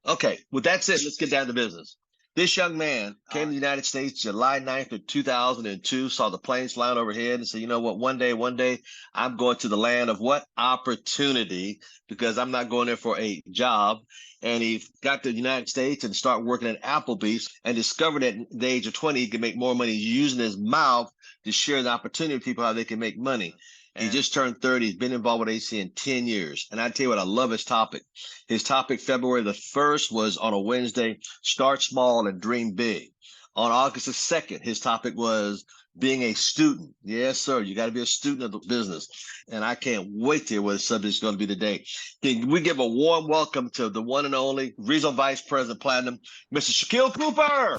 Okay, with that said, let's get down to business. This young man came to the United States July 9th of 2002, saw the planes flying overhead and said, you know what, one day, I'm going to the land of what? Opportunity, because I'm not going there for a job. And he got to the United States and started working at Applebee's and discovered at the age of 20, he could make more money using his mouth to share the opportunity with people how they can make money. He just turned 30. He's been involved with AC in 10 years. And I tell you what, I love his topic. His topic, February the 1st, was on a Wednesday, start small and dream big. On August the 2nd, his topic was being a student. Yes, sir. You got to be a student of the business. And I can't wait to hear what the subject is going to be today. Can we give a warm welcome to the one and only Regional Vice President Platinum, Mr. Shakeel Cooper.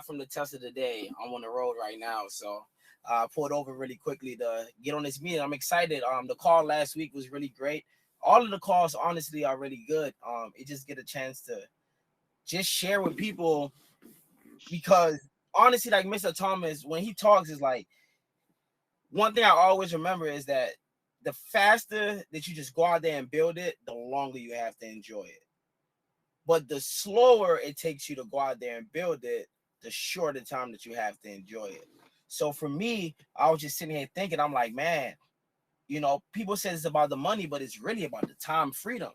From the test of the day. I'm on the road right now, so I pulled over really quickly to get on this meeting. I'm excited. The call last week was really great. All of the calls, honestly, are really good. It just get a chance to just share with people, because honestly, like Mr. Thomas, when he talks, is like, one thing I always remember is that the faster that you just go out there and build it, the longer you have to enjoy it. But the slower it takes you to go out there and build it, the shorter time that you have to enjoy it. So for me, I was just sitting here thinking, I'm like, man, people say it's about the money, but it's really about the time freedom.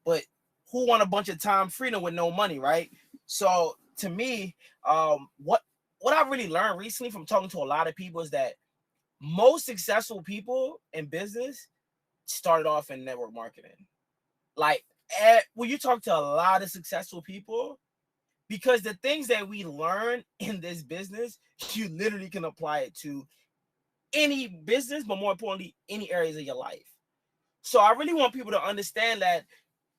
But who want a bunch of time freedom with no money, right? So to me, what I really learned recently from talking to a lot of people is that most successful people in business started off in network marketing. Like, when you talk to a lot of successful people, because the things that we learn in this business, you literally can apply it to any business, but more importantly, any areas of your life. So I really want people to understand that.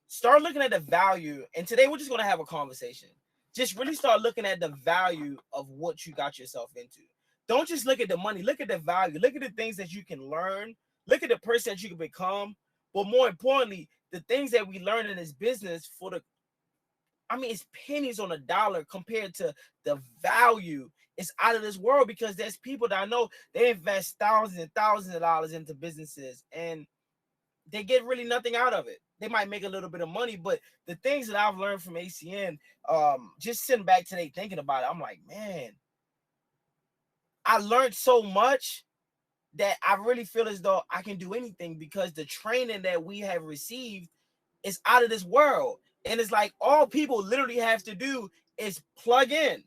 Start looking at the value. And today we're just going to have a conversation. Just really start looking at the value of what you got yourself into. Don't just look at the money. Look at the value. Look at the things that you can learn. Look at the person that you can become. But more importantly, the things that we learn in this business it's pennies on a dollar compared to the value. It's out of this world, because there's people that I know, they invest thousands and thousands of dollars into businesses and they get really nothing out of it. They might make a little bit of money, but the things that I've learned from ACN, just sitting back today thinking about it, I'm like, man, I learned so much that I really feel as though I can do anything, because the training that we have received is out of this world. And it's like all people literally have to do is plug in.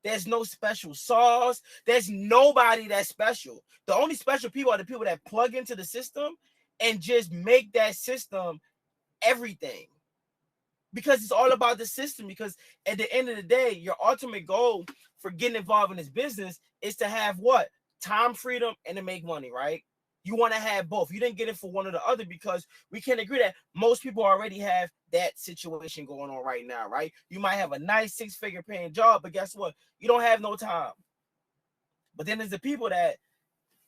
There's no special sauce. There's nobody that's special. The only special people are the people that plug into the system and just make that system everything. Because it's all about the system. Because at the end of the day, your ultimate goal for getting involved in this business is to have what? Time freedom and to make money, right? You want to have both. You didn't get it for one or the other, because we can agree that most people already have that situation going on right now, right? You might have a nice 6-figure paying job, but guess what? You don't have no time. But then there's the people that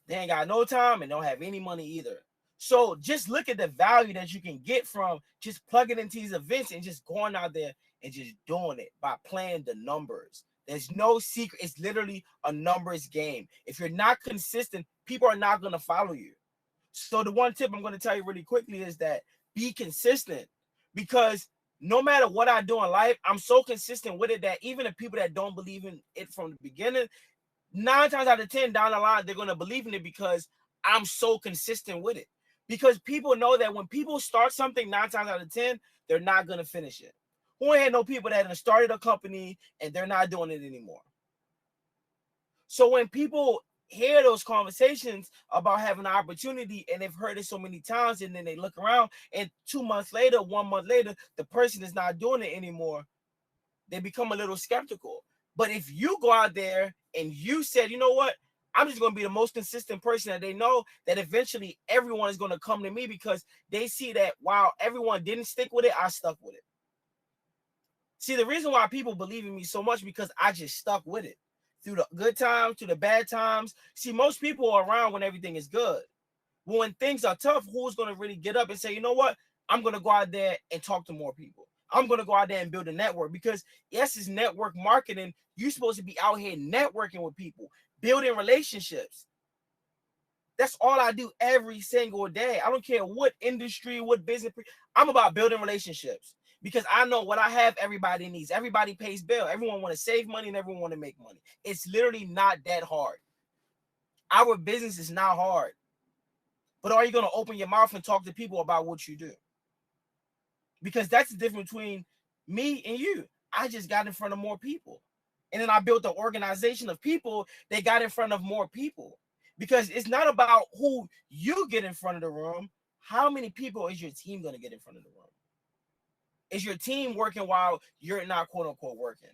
they ain't got no time and don't have any money either. So just look at the value that you can get from just plugging into these events and just going out there and just doing it by playing the numbers. There's no secret. It's literally a numbers game. If you're not consistent, people are not going to follow you. So the one tip I'm going to tell you really quickly is that be consistent, because no matter what I do in life, I'm so consistent with it that even the people that don't believe in it from the beginning, 9 times out of 10 down the line, they're going to believe in it, because I'm so consistent with it. Because people know that when people start something 9 times out of 10, they're not going to finish it. Who ain't had no people that have started a company and they're not doing it anymore? So when people hear those conversations about having an opportunity and they've heard it so many times, and then they look around and 2 months later, 1 month later, the person is not doing it anymore, they become a little skeptical. But if you go out there and you said, you know what, I'm just going to be the most consistent person, that they know that eventually everyone is going to come to me, because they see that while everyone didn't stick with it, I stuck with it. See, the reason why people believe in me so much, because I just stuck with it through the good times, through the bad times. See, most people are around when everything is good. When things are tough, who's going to really get up and say, you know what, I'm going to go out there and talk to more people. I'm going to go out there and build a network, because yes, it's network marketing. You're supposed to be out here networking with people, building relationships. That's all I do every single day. I don't care what industry, what business. I'm about building relationships, because I know what I have, everybody needs. Everybody pays bill. Everyone want to save money and everyone want to make money. It's literally not that hard. Our business is not hard. But are you going to open your mouth and talk to people about what you do? Because that's the difference between me and you. I just got in front of more people. And then I built an organization of people that got in front of more people. Because it's not about who you get in front of the room. How many people is your team going to get in front of the room? Is your team working while you're not, quote unquote, working?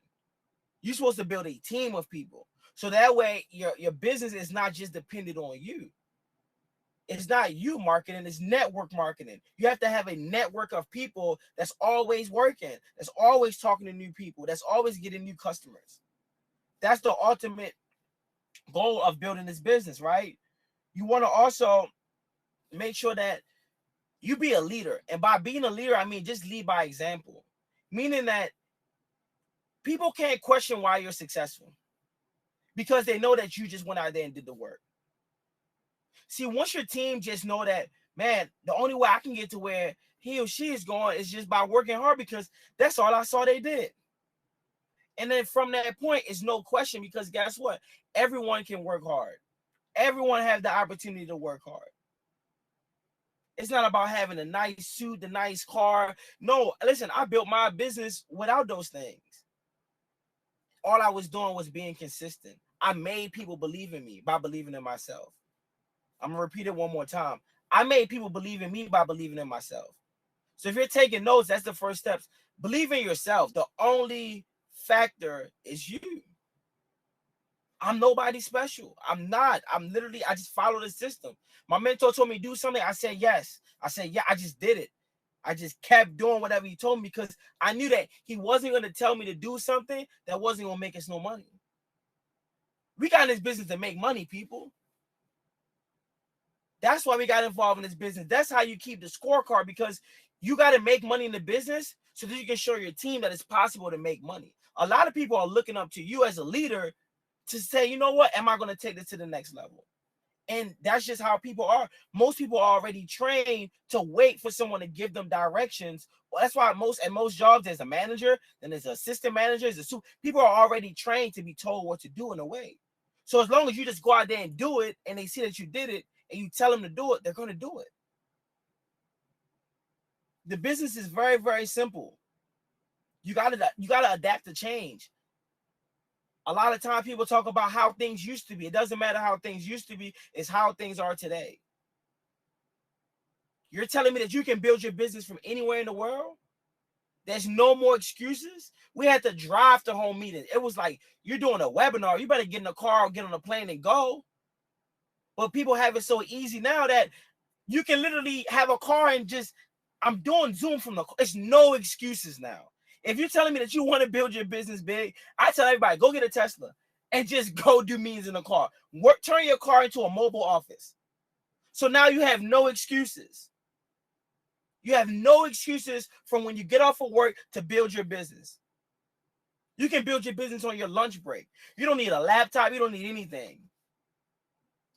You're supposed to build a team of people. So that way your business is not just dependent on you. It's not you marketing, it's network marketing. You have to have a network of people that's always working, that's always talking to new people, that's always getting new customers. That's the ultimate goal of building this business, right? You want to also make sure that you be a leader. And by being a leader, I mean just lead by example. Meaning that people can't question why you're successful, because they know that you just went out there and did the work. See, once your team just know that, man, the only way I can get to where he or she is going is just by working hard, because that's all I saw they did. And then from that point, it's no question, because guess what? Everyone can work hard. Everyone has the opportunity to work hard. It's not about having a nice suit, the nice car. No, listen, I built my business without those things. All I was doing was being consistent. I made people believe in me by believing in myself. I'm going to repeat it one more time. I made people believe in me by believing in myself. So if you're taking notes, that's the first steps. Believe in yourself. The only factor is you. I'm nobody special. I'm not. I'm literally, I just follow the system. My mentor told me to do something. I said yes. I said, yeah, I just did it. I just kept doing whatever he told me, because I knew that he wasn't going to tell me to do something that wasn't going to make us no money. We got in this business to make money, people. That's why we got involved in this business. That's how you keep the scorecard, because you got to make money in the business so that you can show your team that it's possible to make money. A lot of people are looking up to you as a leader to say, you know what, am I going to take this to the next level? And that's just how people are. Most people are already trained to wait for someone to give them directions. Well, that's why most jobs, there's a manager, then there's an assistant manager, people are already trained to be told what to do in a way. So as long as you just go out there and do it, and they see that you did it, and you tell them to do it, they're going to do it. The business is very, very simple. You got to adapt to change. A lot of times people talk about how things used to be. It doesn't matter how things used to be. It's how things are today. You're telling me that you can build your business from anywhere in the world? There's no more excuses. We had to drive to home meetings. It was like, you're doing a webinar. You better get in a car or get on a plane and go. But people have it so easy now that you can literally have a car and just, I'm doing Zoom from the car. It's no excuses now. If you're telling me that you want to build your business big, I tell everybody, go get a Tesla and just go do meetings in the car. Turn your car into a mobile office. So now you have no excuses. You have no excuses from when you get off of work to build your business. You can build your business on your lunch break. You don't need a laptop. You don't need anything.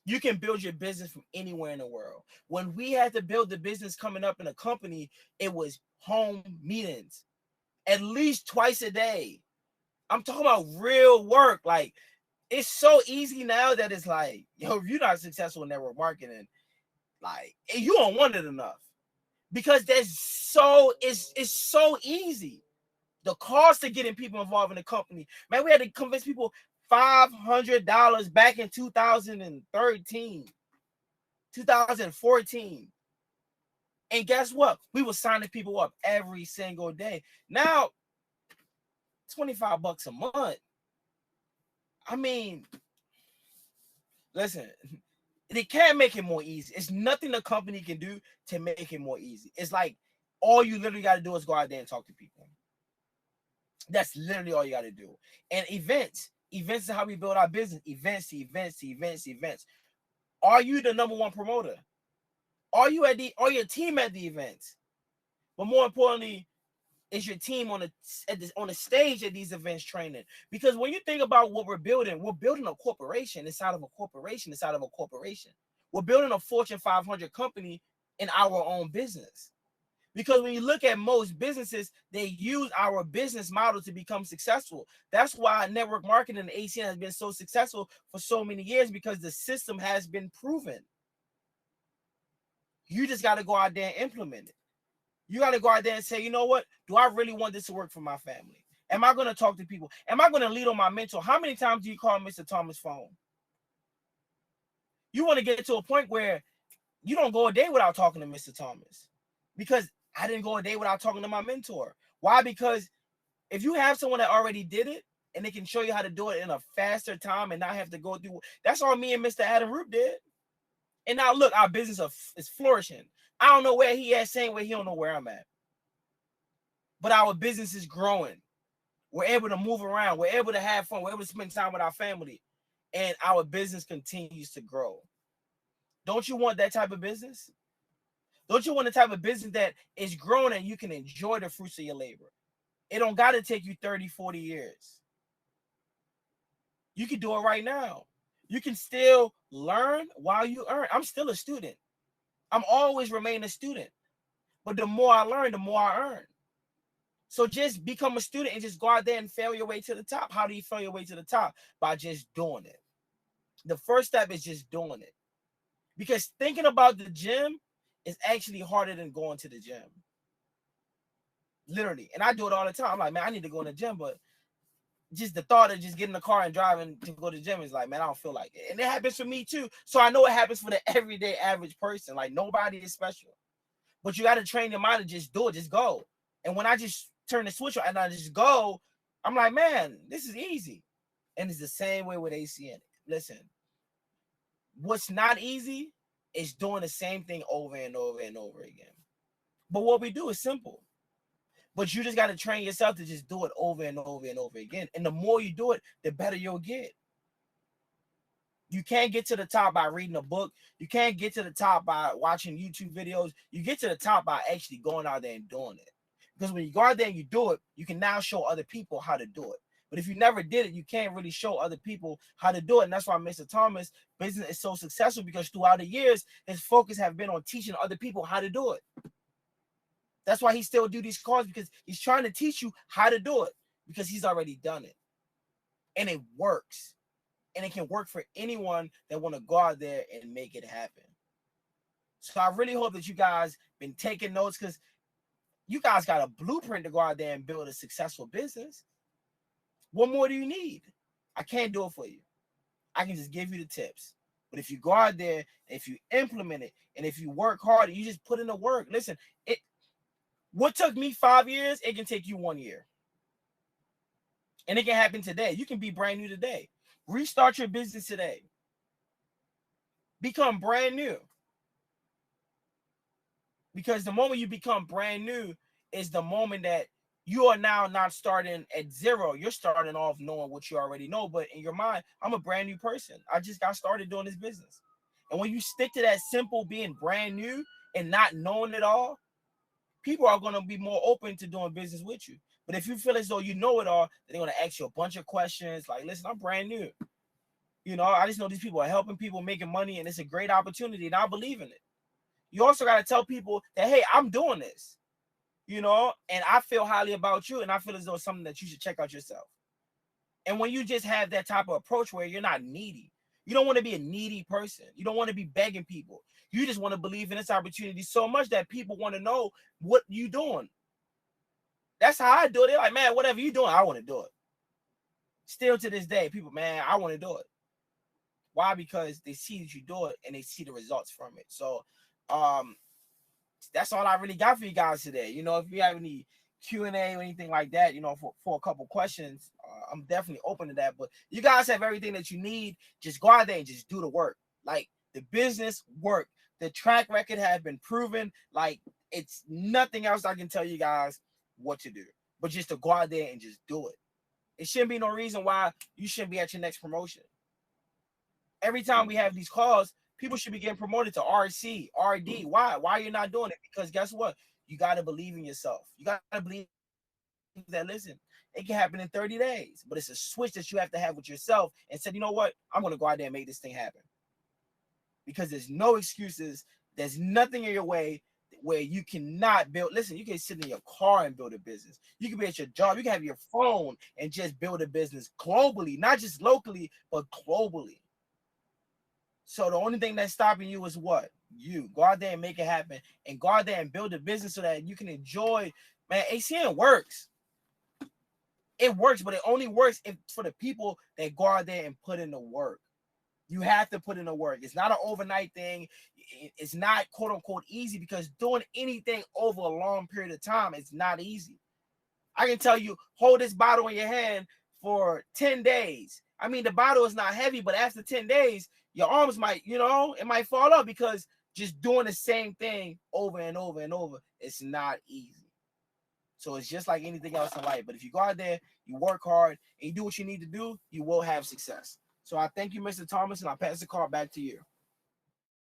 You can build your business from anywhere in the world. When we had to build the business coming up in a company, it was home meetings at least twice a day. I'm talking about real work. Like, it's so easy now that it's like, yo, if you're not successful in network marketing, like, you don't want it enough, because it's so easy. The cost of getting people involved in the company, man, we had to convince people $500 back in 2013, 2014. And guess what? We were signing people up every single day. Now, $25 a month. I mean, listen, they can't make it more easy. It's nothing the company can do to make it more easy. It's like all you literally got to do is go out there and talk to people. That's literally all you got to do. And events is how we build our business. Events. Are you the number one promoter? Are your team at the events? But more importantly, is your team on the stage at these events training. Because when you think about what we're building a corporation inside of a corporation inside of a corporation. We're building a Fortune 500 company in our own business. Because when you look at most businesses, they use our business model to become successful. That's why network marketing and ACN has been so successful for so many years, because the system has been proven. You just got to go out there and implement it. You got to go out there and say, you know what? Do I really want this to work for my family? Am I going to talk to people? Am I going to lead on my mentor? How many times do you call Mr. Thomas' phone? You want to get to a point where you don't go a day without talking to Mr. Thomas, because I didn't go a day without talking to my mentor. Why? Because if you have someone that already did it and they can show you how to do it in a faster time and not have to go through, that's all me and Mr. Adam Root did. And now look, our business is flourishing. I don't know where he at, same way he don't know where I'm at. But our business is growing. We're able to move around. We're able to have fun. We're able to spend time with our family. And our business continues to grow. Don't you want that type of business? Don't you want the type of business that is growing and you can enjoy the fruits of your labor? It don't got to take you 30, 40 years. You can do it right now. You can still learn while you earn. I'm still a student. I'm always remain a student. But the more I learn, the more I earn. So just become a student and just go out there and fail your way to the top. How do you fail your way to the top? By just doing it. The first step is just doing it. Because thinking about the gym is actually harder than going to the gym. Literally. And I do it all the time. I'm like, man, I need to go in the gym, but just the thought of just getting in the car and driving to go to the gym is like, man, I don't feel like it. And it happens for me too. So I know it happens for the everyday average person. Like, nobody is special. But you got to train your mind to just do it. Just go. And when I just turn the switch on and I just go, I'm like, man, this is easy. And it's the same way with ACN. Listen, what's not easy is doing the same thing over and over and over again. But what we do is simple. But you just got to train yourself to just do it over and over and over again. And the more you do it, the better you'll get. You can't get to the top by reading a book. You can't get to the top by watching YouTube videos. You get to the top by actually going out there and doing it. Because when you go out there and you do it, you can now show other people how to do it. But if you never did it, you can't really show other people how to do it. And that's why Mr. Thomas' business is so successful, because throughout the years, his focus have been on teaching other people how to do it. That's why he still do these calls, because he's trying to teach you how to do it, because he's already done it. And it works. And it can work for anyone that want to go out there and make it happen. So I really hope that you guys been taking notes, because you guys got a blueprint to go out there and build a successful business. What more do you need? I can't do it for you. I can just give you the tips. But if you go out there, if you implement it, and if you work hard, you just put in the work. Listen, what took me 5 years, it can take you 1 year. And it can happen today. You can be brand new today. Restart your business today. Become brand new. Because the moment you become brand new is the moment that you are now not starting at zero. You're starting off knowing what you already know. But in your mind, I'm a brand new person. I just got started doing this business. And when you stick to that simple being brand new and not knowing it all, people are going to be more open to doing business with you. But if you feel as though you know it all, then they're going to ask you a bunch of questions. Like, listen, I'm brand new. You know, I just know these people are helping people, making money, and it's a great opportunity, and I believe in it. You also got to tell people that, hey, I'm doing this, you know, and I feel highly about you, and I feel as though it's something that you should check out yourself. And when you just have that type of approach where you're not needy, you don't want to be a needy person. You don't want to be begging people. You just want to believe in this opportunity so much that people want to know what you're doing. That's how I do it. They're like, man, whatever you're doing, I want to do it. Still to this day, people, man, I want to do it. Why? Because they see that you do it and they see the results from it. So that's all I really got for you guys today. You know, if you have any Q&A or anything like that, you know, for a couple questions, I'm definitely open to that. But you guys have everything that you need. Just go out there and just do the work. Like, the business work. The track record has been proven. Like, it's nothing else I can tell you guys what to do, but just to go out there and just do it. It shouldn't be no reason why you shouldn't be at your next promotion. Every time we have these calls, people should be getting promoted to RC, RD. Why? Why are you not doing it? Because guess what? You got to believe in yourself. You got to believe that, listen, it can happen in 30 days, but it's a switch that you have to have with yourself and said, you know what, I'm going to go out there and make this thing happen. Because there's no excuses. There's nothing in your way where you cannot build. Listen, you can sit in your car and build a business. You can be at your job. You can have your phone and just build a business globally, not just locally, but globally. So the only thing that's stopping you is what? You. Go out there and make it happen, and go out there and build a business so that you can enjoy. Man, ACN works. It works, but it only works for the people that go out there and put in the work. You have to put in the work. It's not an overnight thing. It's not quote unquote easy, because doing anything over a long period of time is not easy. I can tell you, hold this bottle in your hand for 10 days. I mean, the bottle is not heavy, but after 10 days, your arms might, it might fall off, because just doing the same thing over and over and over, it's not easy. So it's just like anything else in life. But if you go out there, you work hard, and you do what you need to do, you will have success. So I thank you, Mr. Thomas, and I'll pass the call back to you.